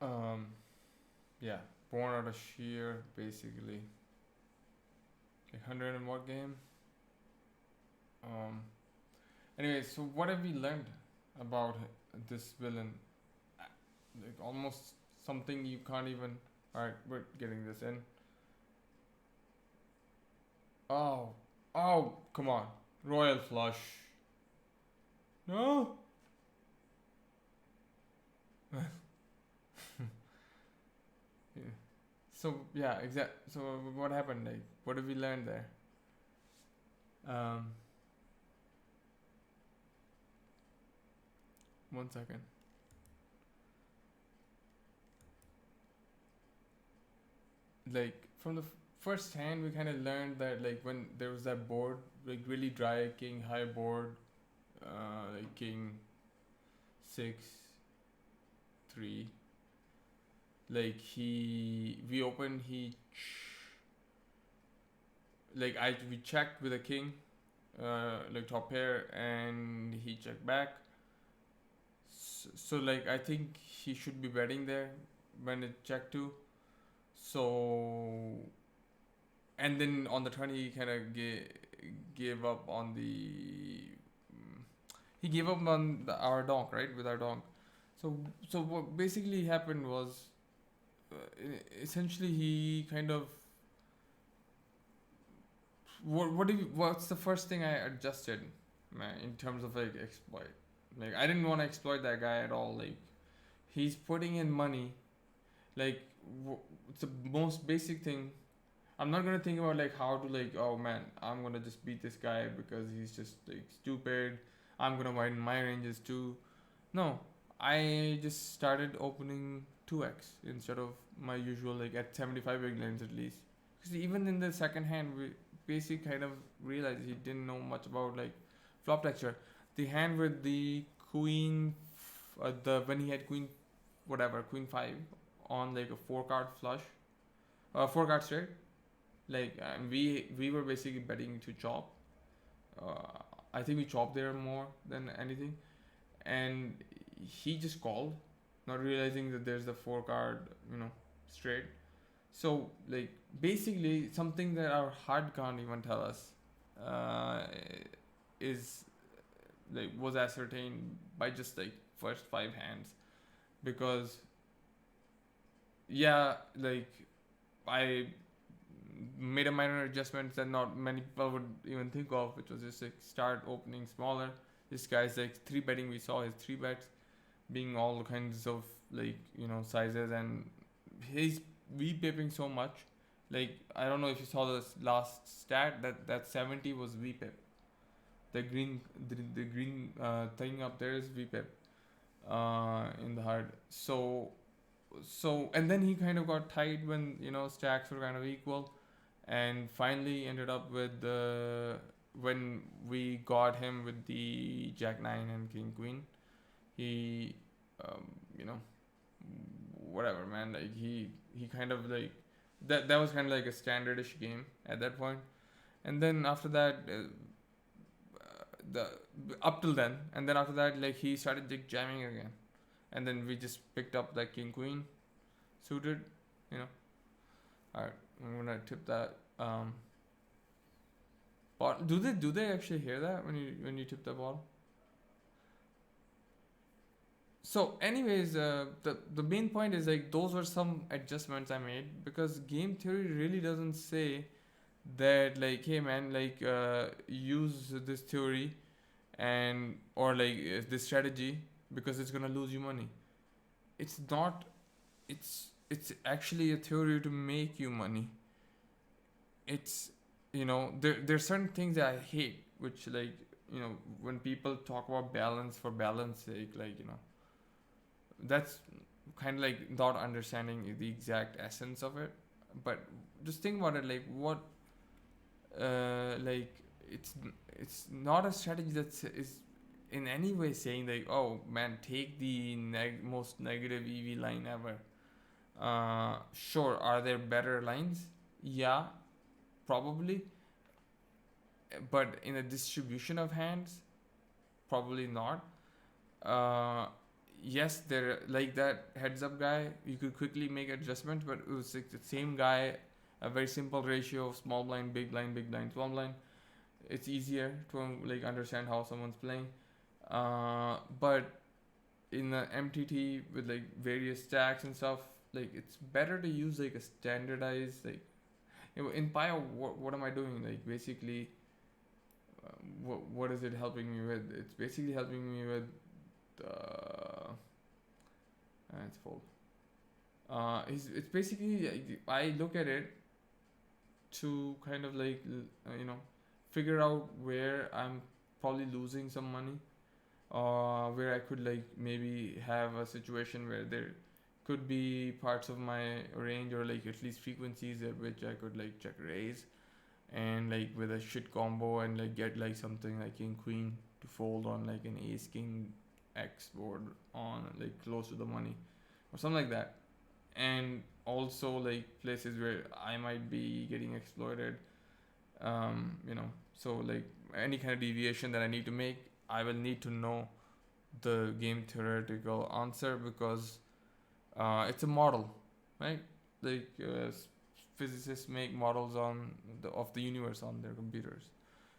Um, yeah, born out of sheer, basically. Like 100 and what game? Um, anyway, so what have we learned about this villain? Uh, Like almost something you can't even. Alright, we're getting this in. Oh, oh, come on. Royal Flush. No? Yeah. So, yeah, exact. So, what happened? Like, what did we learn there? Um, 1 second. Like, from the first hand, we kind of learned that, like, when there was that board, like, really dry king high board, like, king 6, 3. Like, we opened, we checked with a king, like, top pair, and he checked back. So, like, I think he should be betting there when it checked to. So, and then on the turn, he kind of gave up on the. mm, He gave up on our donk, right? With our donk. So, so what basically happened was, essentially, he kind of. What's the first thing I adjusted, man, in terms of like exploit? Like, I didn't want to exploit that guy at all. Like, he's putting in money. Like, it's the most basic thing. I'm not gonna think about like how to, like, oh man, I'm gonna just beat this guy because he's just like stupid. I'm gonna widen my ranges too. No, I just started opening 2x instead of my usual, like, at 75 big blinds at least. Because even in the second hand, we basically kind of realized he didn't know much about like flop texture. The hand with the queen, the when he had queen, whatever, queen 5 on like a 4 card flush, 4 card straight. Like, we were basically betting to chop. Uh, I think we chopped there more than anything, and he just called, not realizing that there's the 4 card, straight. So, like, basically something that our heart can't even tell us, uh, is like was ascertained by just like first 5 hands. Because, yeah, like, I made a minor adjustments that not many people would even think of, which was just like start opening smaller. This guy's like three betting. We saw his three bets being all kinds of, like, sizes, and he's VPIPing so much. Like, I don't know if you saw the last stat, that 70 was VPIP. The green thing up there is VPIP in the hard. So and then he kind of got tight when stacks were kind of equal, and finally ended up with the when we got him with the Jack 9 and King Queen. He, um, you know, whatever, man. Like, he kind of like that was kind of like a standardish game at that point. And then after that, the up till then, and then after that, like, he started like jamming again, and then we just picked up like King Queen suited, you know. All right, I'm gonna tip that. But do they actually hear that when you tip the ball? So, anyways, the main point is, like, those were some adjustments I made, because game theory really doesn't say that, like, hey man, like, use this theory, and or like, this strategy, because it's gonna lose you money. It's not. It's actually a theory to make you money. It's, there's certain things that I hate, which, like, when people talk about balance for balance sake, like, that's kind of like not understanding the exact essence of it. But just think about it, like, what, like, it's not a strategy that is in any way saying, like, oh man, take the most negative EV line ever. Sure, are there better lines? Yeah, probably. But in a distribution of hands, probably not. uh, yes, they're like that heads up guy. You could quickly make adjustments, but it was like the same guy, a very simple ratio of small blind, big blind, small blind. It's easier to like understand how someone's playing. But in the MTT with like various stacks and stuff, like it's better to use like a standardized like in Pio. What am I doing? Like basically, what is it helping me with? It's basically helping me with. It's full. It's basically I look at it to kind of like figure out where I'm probably losing some money, where I could like maybe have a situation where there could be parts of my range or like at least frequencies at which I could like check raise and like with a shit combo and like get like something like king queen to fold on like an ace king X board on like close to the money or something like that. And also like places where I might be getting exploited. So like any kind of deviation that I need to make, I will need to know the game theoretical answer because it's a model, right? Like physicists make models of the universe on their computers,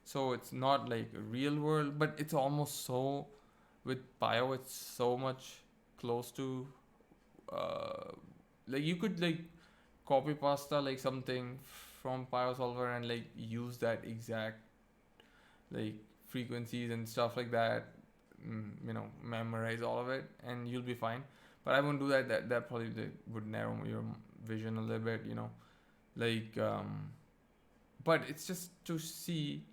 so it's not like a real world, but it's almost so. With bio, it's so much close to uh, like you could like copy pasta like something from solver and like use that exact like frequencies and stuff like that, memorize all of it and you'll be fine. But I won't do that. That probably like, would narrow your vision a little bit, like but it's just to see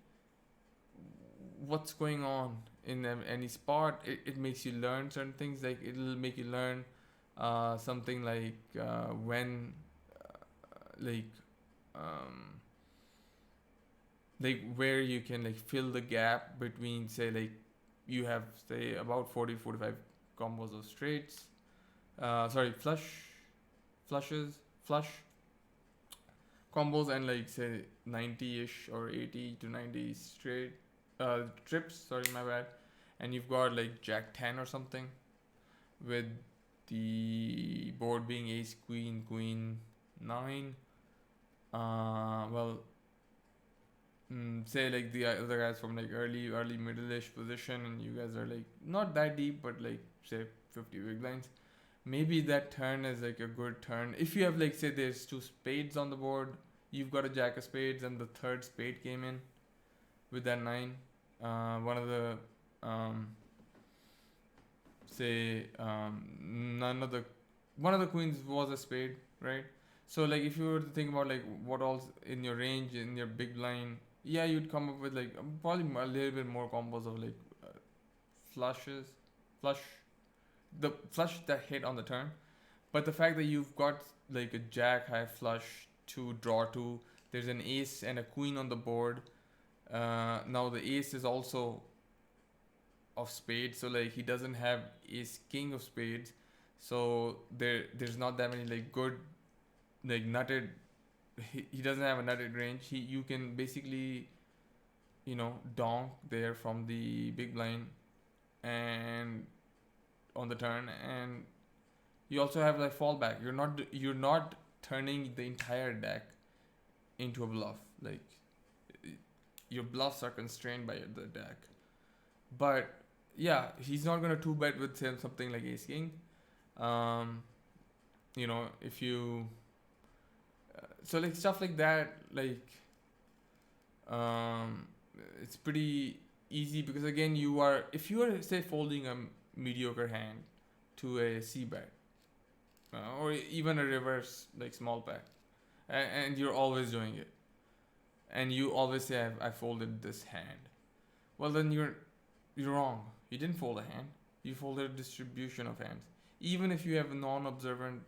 what's going on in any spot. It makes you learn certain things, like it'll make you learn something when like um, like where you can like fill the gap between say like you have say about 40-45 combos of straights, sorry, flush combos and like say 90ish or 80 to 90 straight trips, sorry, my bad. And you've got like jack 10 or something with the board being ace queen queen 9. Well, say like the other guys from like early middle-ish position and you guys are like not that deep but like say 50 big blinds. Maybe that turn is like a good turn if you have like say there's two spades on the board, you've got a jack of spades and the third spade came in with that 9. One of the none of the one of the queens was a spade, right? So like if you were to think about like what else in your range in your big blind, yeah, you'd come up with like probably a little bit more combos of like flushes, flush, the flush that hit on the turn. But the fact that you've got like a jack high flush to draw to, there's an ace and a queen on the board. Now the ace is also of spades, so like he doesn't have ace king of spades, so there's not that many like good like nutted. He doesn't have a nutted range. You can basically donk there from the big blind and on the turn, and you also have like fallback. You're not turning the entire deck into a bluff. Like your bluffs are constrained by the deck. But yeah, he's not gonna two bet with something like ace king. Um, if you so like stuff like that, like um, it's pretty easy because again if you are say folding a mediocre hand to a c bet or even a reverse like small bet, and you're always doing it, and you always say I folded this hand, well then you're wrong. You didn't fold a hand. You folded a distribution of hands. Even if you have a non-observant,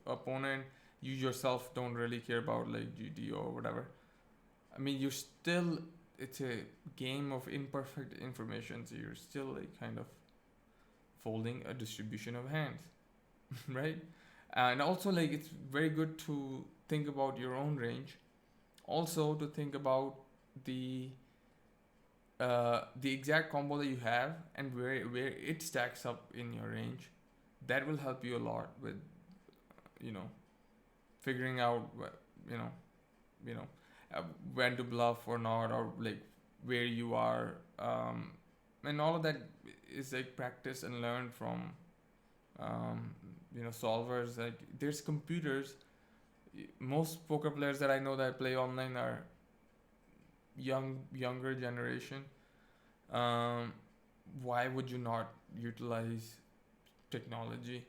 opponent, you yourself don't really care about like GD or whatever. I mean, you're still. It's a game of imperfect information, so you're still like kind of folding a distribution of hands, right? And also like it's very good to think about your own range. Also to think about the the exact combo that you have and where it stacks up in your range, that will help you a lot with, you know, figuring out you know you know uh, when to bluff or not, or like where you are, and all of that is like practice and learn from, solvers. Like there's computers. Most poker players that I know that play online are younger generation. um, why would you not utilize technology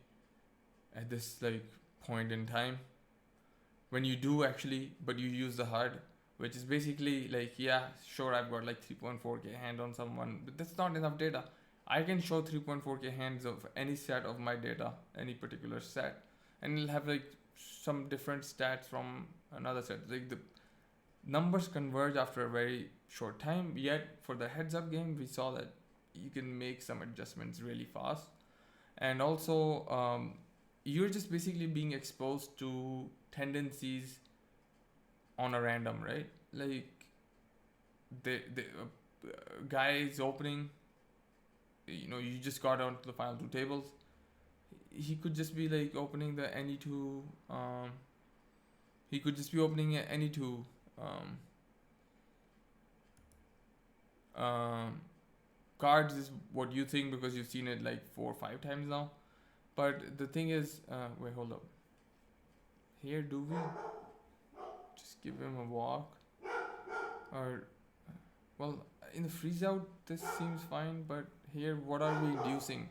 at this like point in time, when you do actually, but you use the HUD, which is basically like, yeah, sure, I've got like 3.4K hand on someone, but that's not enough data. I can show 3.4K hands of any set of my data, any particular set, and it'll have like some different stats from another set. Like the numbers converge after a very short time, yet for the heads up game, we saw that you can make some adjustments really fast. And also, you're just basically being exposed to tendencies on a random, right? Like the guy is opening, you just got onto the final two tables. He could just be like opening the any two. He could just be opening any two. Um, um, Cards is what you think because you've seen it like 4 or 5 times now. But the thing is, wait, hold up. Here, do we just give him a walk, or well, in the freeze out this seems fine, but here, what are we inducing?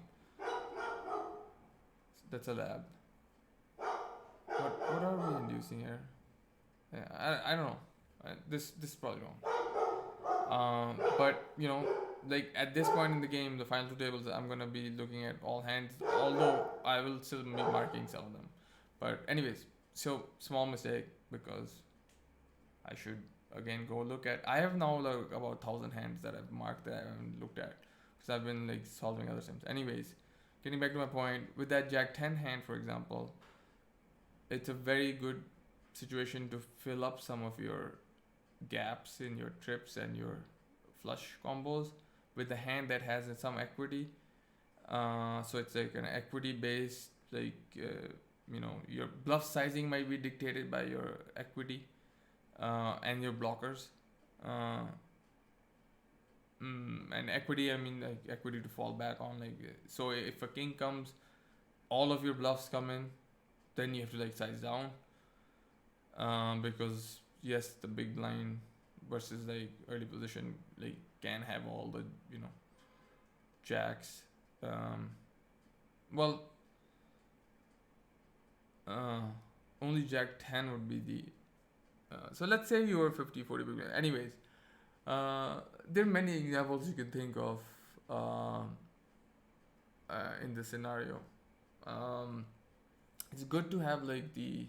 That's a lab. What are we inducing here? I don't know. This is probably wrong. But like at this point in the game, the final two tables, I'm gonna be looking at all hands, although I will still be marking some of them. But anyways, so small mistake, because I should again go look at. I have now like about 1,000 hands that I've marked that I haven't looked at because I've been like solving other sims. Anyways, getting back to my point, with that Jack 10 hand, for example, it's a very good situation to fill up some of your gaps in your trips and your flush combos with a hand that has some equity. So it's like an equity based, like your bluff sizing might be dictated by your equity and your blockers. Uh, and equity, I mean like equity to fall back on. Like so, if a king comes, all of your bluffs come in, then you have to like size down. Because yes, the big blind versus like early position like can have all the jacks. Well, only Jack 10 would be the. So let's say you were 50-40 big blind. Anyways, there are many examples you can think of in this scenario. It's good to have like the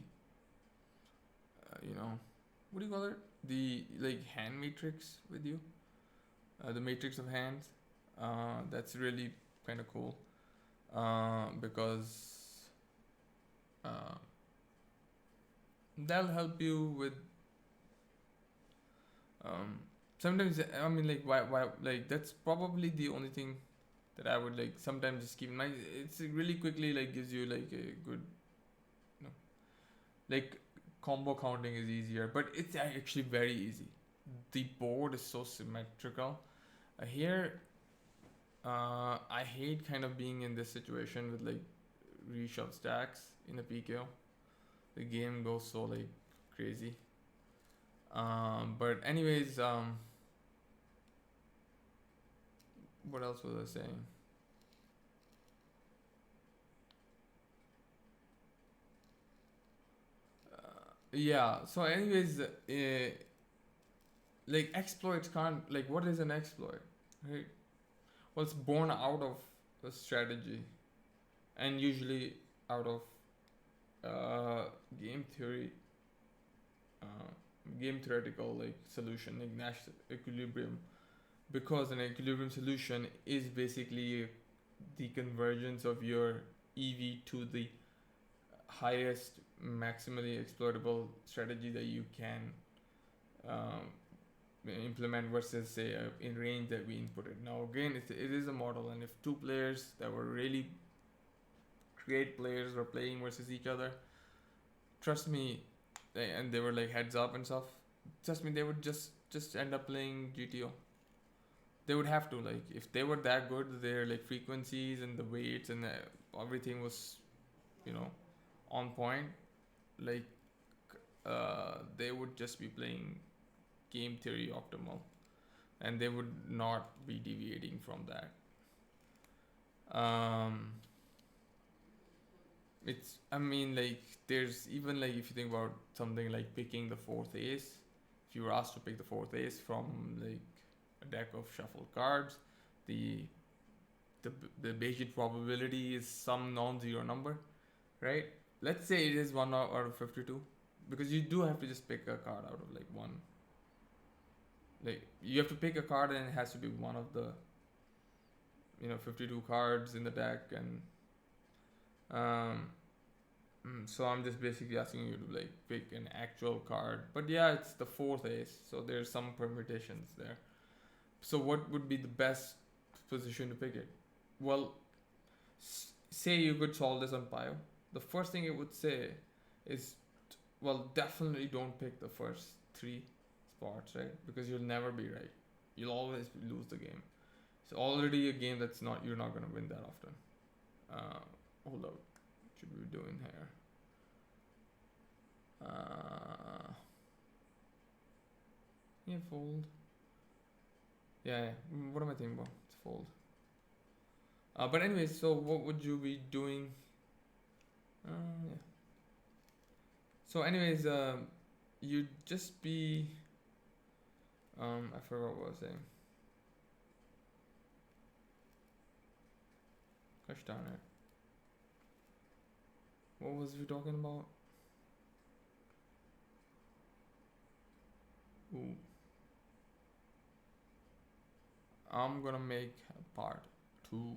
what do you call it, the like hand matrix with you, the matrix of hands. That's really kind of cool, because that'll help you with sometimes, I mean like why like that's probably the only thing that I would like sometimes just keep in mind. It's really quickly like gives you like a good like combo counting is easier, but it's actually very easy. The board is so symmetrical. Here, I hate kind of being in this situation with like reshove stacks in a PKO. The game goes so like crazy. But anyways, what else was I saying? Yeah. So anyways, like exploits can't, like what is an exploit, right? Well, it's born out of a strategy, and usually out of game theory, uh, game theoretical like solution, like Nash equilibrium, because an equilibrium solution is basically the convergence of your EV to the highest maximally exploitable strategy that you can um, implement versus say in range that we inputted. Now again, it is a model, and if two players that were really great players were playing versus each other, trust me, and they were like heads up and stuff. Trust me, they would just end up playing GTO. They would have to, like, if they were that good, their like frequencies and the weights and everything was, you know, on point. Like, they would just be playing game theory optimal, and they would not be deviating from that. It's, I mean, like, there's even like, if you think about something like picking the fourth ace, if you were asked to pick the fourth ace from like a deck of shuffled cards, the the the Bayesian probability is some non-zero number, right? Let's say it is one out of 52, because you do have to just pick a card out of like one. Like, you have to pick a card, and it has to be one of the 52 cards in the deck. And um so I'm just basically asking you to like pick an actual card, but yeah, it's the fourth ace, so there's some permutations there. So what would be the best position to pick it? Well, say you could solve this on Pio. The first thing it would say is, well, definitely don't pick the first three spots, right? Because you'll never be right. You'll always lose the game. It's already a game that's not, you're not gonna win that often. Hold up, what should we be doing here? Yeah, fold. Yeah. What am I thinking about? It's fold. But anyways, so what would you be doing? Yeah. So anyways, you'd just be. I forgot what I was saying. Gosh darn it. What was we talking about? Ooh. I'm gonna make a part 2.